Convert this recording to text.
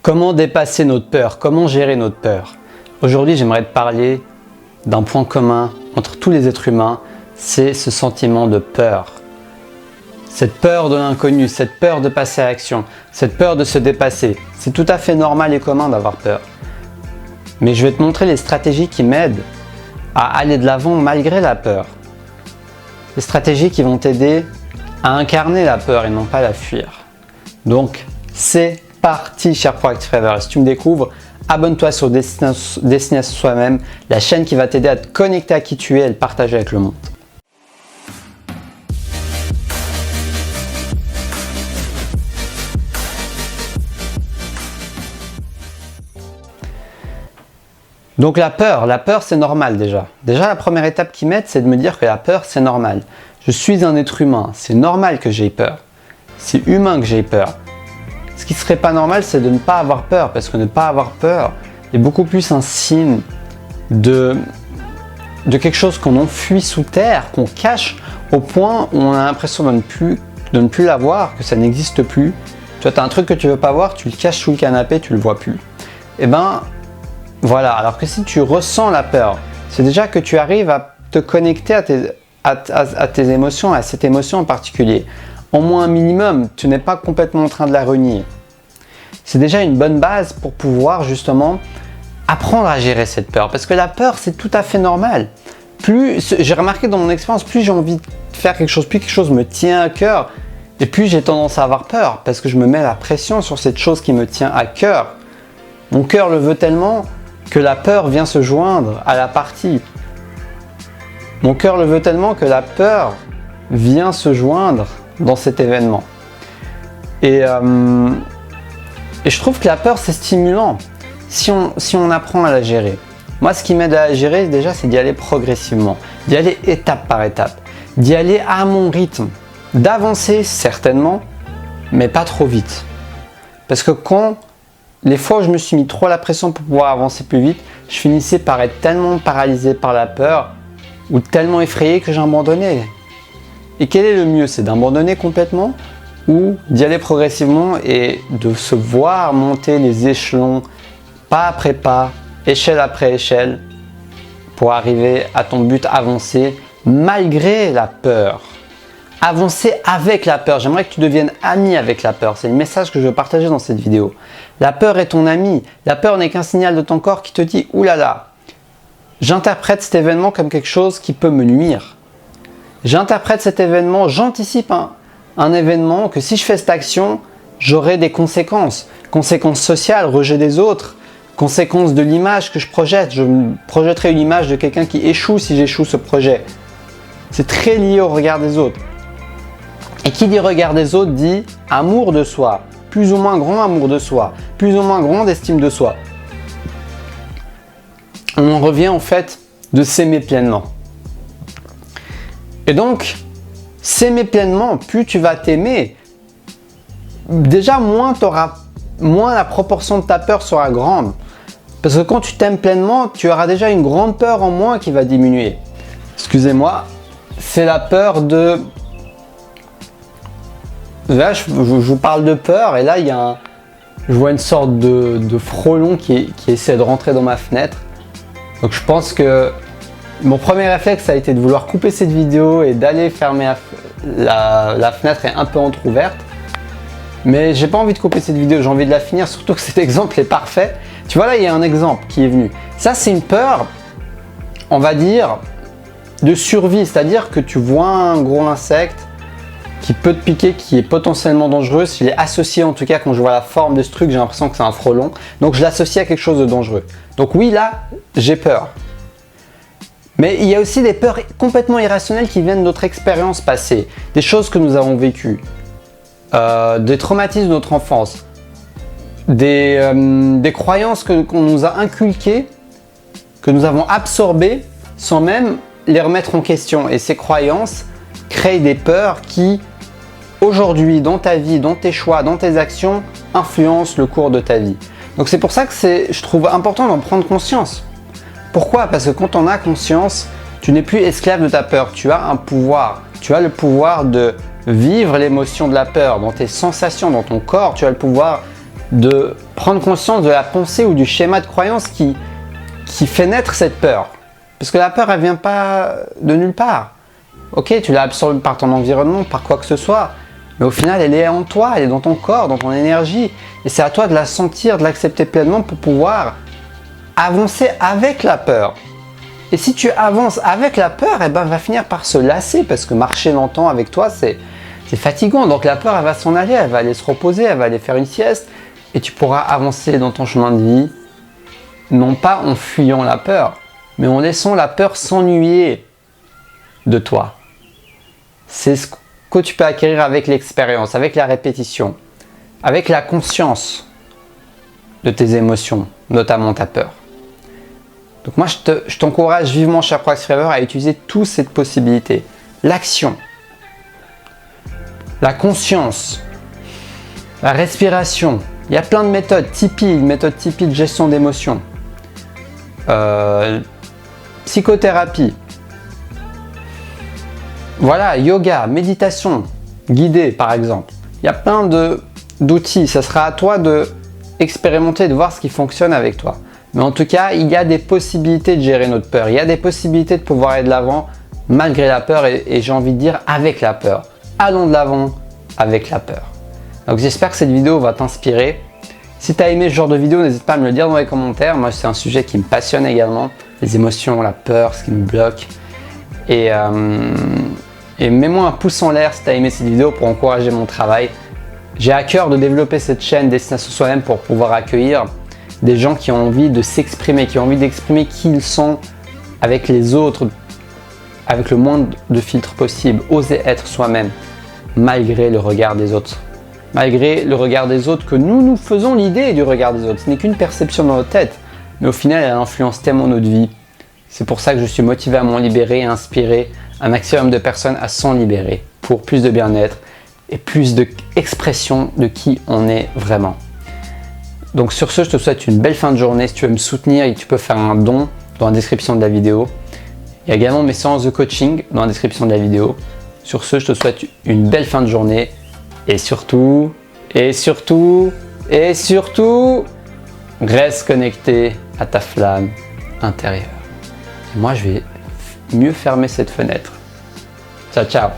Comment dépasser notre peur? Comment gérer notre peur? Aujourd'hui, j'aimerais te parler d'un point commun entre tous les êtres humains, c'est ce sentiment de peur. Cette peur de l'inconnu, cette peur de passer à l'action, cette peur de se dépasser. C'est tout à fait normal et commun d'avoir peur. Mais je vais te montrer les stratégies qui m'aident à aller de l'avant malgré la peur. Les stratégies qui vont t'aider à incarner la peur et non pas la fuir. Donc, c'est parti, cher Proactive Rêveur. Et si tu me découvres, abonne-toi sur Destination Soi-même, la chaîne qui va t'aider à te connecter à qui tu es et le partager avec le monde. Donc la peur c'est normal déjà. Déjà la première étape qui m'aide, c'est de me dire que la peur c'est normal. Je suis un être humain, c'est normal que j'ai peur. C'est humain que j'ai peur. Ce qui serait pas normal, c'est de ne pas avoir peur, parce que ne pas avoir peur est beaucoup plus un signe de quelque chose qu'on enfuit sous terre, qu'on cache au point où on a l'impression de ne plus l'avoir, que ça n'existe plus. Tu vois, tu as un truc que tu veux pas voir, tu le caches sous le canapé, tu le vois plus. Et ben voilà, alors que si tu ressens la peur, c'est déjà que tu arrives à te connecter à tes émotions, à cette émotion en particulier. Au moins un minimum, tu n'es pas complètement en train de la renier. C'est déjà une bonne base pour pouvoir justement apprendre à gérer cette peur. Parce que la peur, c'est tout à fait normal. Plus, j'ai remarqué dans mon expérience, plus j'ai envie de faire quelque chose, plus quelque chose me tient à cœur, et plus j'ai tendance à avoir peur, parce que je me mets la pression sur cette chose qui me tient à cœur. Mon cœur le veut tellement que la peur vient se joindre à la partie. Mon cœur le veut tellement que la peur vient se joindre dans cet événement. Et je trouve que la peur, c'est stimulant si on apprend à la gérer. Moi, ce qui m'aide à la gérer, déjà, c'est d'y aller progressivement, d'y aller étape par étape, d'y aller à mon rythme, d'avancer certainement, mais pas trop vite. Parce que les fois où je me suis mis trop la pression pour pouvoir avancer plus vite, je finissais par être tellement paralysé par la peur ou tellement effrayé que j'abandonnais. Et quel est le mieux? C'est d'abandonner complètement ou d'y aller progressivement et de se voir monter les échelons pas après pas, échelle après échelle pour arriver à ton but, avancer malgré la peur. Avancer avec la peur. J'aimerais que tu deviennes ami avec la peur. C'est le message que je veux partager dans cette vidéo. La peur est ton ami. La peur n'est qu'un signal de ton corps qui te dit « Ouh là là, j'interprète cet événement comme quelque chose qui peut me nuire. J'interprète cet événement, j'anticipe un événement que si je fais cette action, j'aurai des conséquences. Conséquences sociales, rejet des autres, conséquences de l'image que je projette. Je projetterai une image de quelqu'un qui échoue si j'échoue ce projet. C'est très lié au regard des autres. Et qui dit regard des autres dit amour de soi, plus ou moins grand amour de soi, plus ou moins grande estime de soi. On en revient en fait de s'aimer pleinement. Et donc, s'aimer pleinement, plus tu vas t'aimer, déjà moins la proportion de ta peur sera grande. Parce que quand tu t'aimes pleinement, tu auras déjà une grande peur en moins qui va diminuer. Excusez-moi, c'est la peur de... Là, je vous parle de peur et là, je vois une sorte de frelon qui essaie de rentrer dans ma fenêtre. Donc je pense que mon premier réflexe a été de vouloir couper cette vidéo et d'aller fermer la fenêtre est un peu entrouverte. Mais j'ai pas envie de couper cette vidéo, j'ai envie de la finir, surtout que cet exemple est parfait. Tu vois là, il y a un exemple qui est venu. Ça, c'est une peur, on va dire, de survie. C'est-à-dire que tu vois un gros insecte qui peut te piquer, qui est potentiellement dangereux. Il est associé, en tout cas, quand je vois la forme de ce truc, j'ai l'impression que c'est un frelon. Donc je l'associe à quelque chose de dangereux. Donc oui, là, j'ai peur. Mais il y a aussi des peurs complètement irrationnelles qui viennent de notre expérience passée, des choses que nous avons vécues, des traumatismes de notre enfance, des croyances qu'on nous a inculquées, que nous avons absorbées sans même les remettre en question. Et ces croyances créent des peurs qui, aujourd'hui, dans ta vie, dans tes choix, dans tes actions, influencent le cours de ta vie. Donc c'est pour ça que je trouve important d'en prendre conscience. Pourquoi? Parce que quand on a conscience, tu n'es plus esclave de ta peur, tu as un pouvoir. Tu as le pouvoir de vivre l'émotion de la peur dans tes sensations, dans ton corps. Tu as le pouvoir de prendre conscience de la pensée ou du schéma de croyance qui fait naître cette peur. Parce que la peur, elle vient pas de nulle part. Ok, tu l'as absorbée par ton environnement, par quoi que ce soit, mais au final, elle est en toi, elle est dans ton corps, dans ton énergie. Et c'est à toi de la sentir, de l'accepter pleinement pour pouvoir avancer avec la peur. Et si tu avances avec la peur, eh ben, elle va finir par se lasser parce que marcher longtemps avec toi, c'est fatigant. Donc la peur, elle va s'en aller, elle va aller se reposer, elle va aller faire une sieste et tu pourras avancer dans ton chemin de vie, non pas en fuyant la peur, mais en laissant la peur s'ennuyer de toi. C'est ce que tu peux acquérir avec l'expérience, avec la répétition, avec la conscience de tes émotions, notamment ta peur. Donc moi, je t'encourage vivement, cher Proax-Rêveur, à utiliser toutes ces possibilités. L'action, la conscience, la respiration. Il y a plein de méthodes. Tipeee, une méthode Tipeee de gestion d'émotions. Psychothérapie. Voilà, yoga, méditation guidée par exemple. Il y a plein d'outils. Ça sera à toi d'expérimenter, de voir ce qui fonctionne avec toi. Mais en tout cas, il y a des possibilités de gérer notre peur. Il y a des possibilités de pouvoir aller de l'avant malgré la peur et j'ai envie de dire avec la peur. Allons de l'avant avec la peur. Donc j'espère que cette vidéo va t'inspirer. Si tu as aimé ce genre de vidéo, n'hésite pas à me le dire dans les commentaires. Moi, c'est un sujet qui me passionne également. Les émotions, la peur, ce qui me bloque. Et mets-moi un pouce en l'air si tu as aimé cette vidéo pour encourager mon travail. J'ai à cœur de développer cette chaîne Destination Soi-même pour pouvoir accueillir des gens qui ont envie de s'exprimer, qui ont envie d'exprimer qui ils sont avec les autres, avec le moins de filtres possible, oser être soi-même, malgré le regard des autres. Malgré le regard des autres, que nous faisons l'idée du regard des autres. Ce n'est qu'une perception dans notre tête, mais au final, elle influence tellement notre vie. C'est pour ça que je suis motivé à m'en libérer et à inspirer un maximum de personnes à s'en libérer, pour plus de bien-être et plus d'expression de qui on est vraiment. Donc sur ce, je te souhaite une belle fin de journée. Si tu veux me soutenir, tu peux faire un don dans la description de la vidéo. Il y a également mes séances de coaching dans la description de la vidéo. Sur ce, je te souhaite une belle fin de journée. Et surtout, reste connecté à ta flamme intérieure. Et moi, je vais mieux fermer cette fenêtre. Ciao, ciao!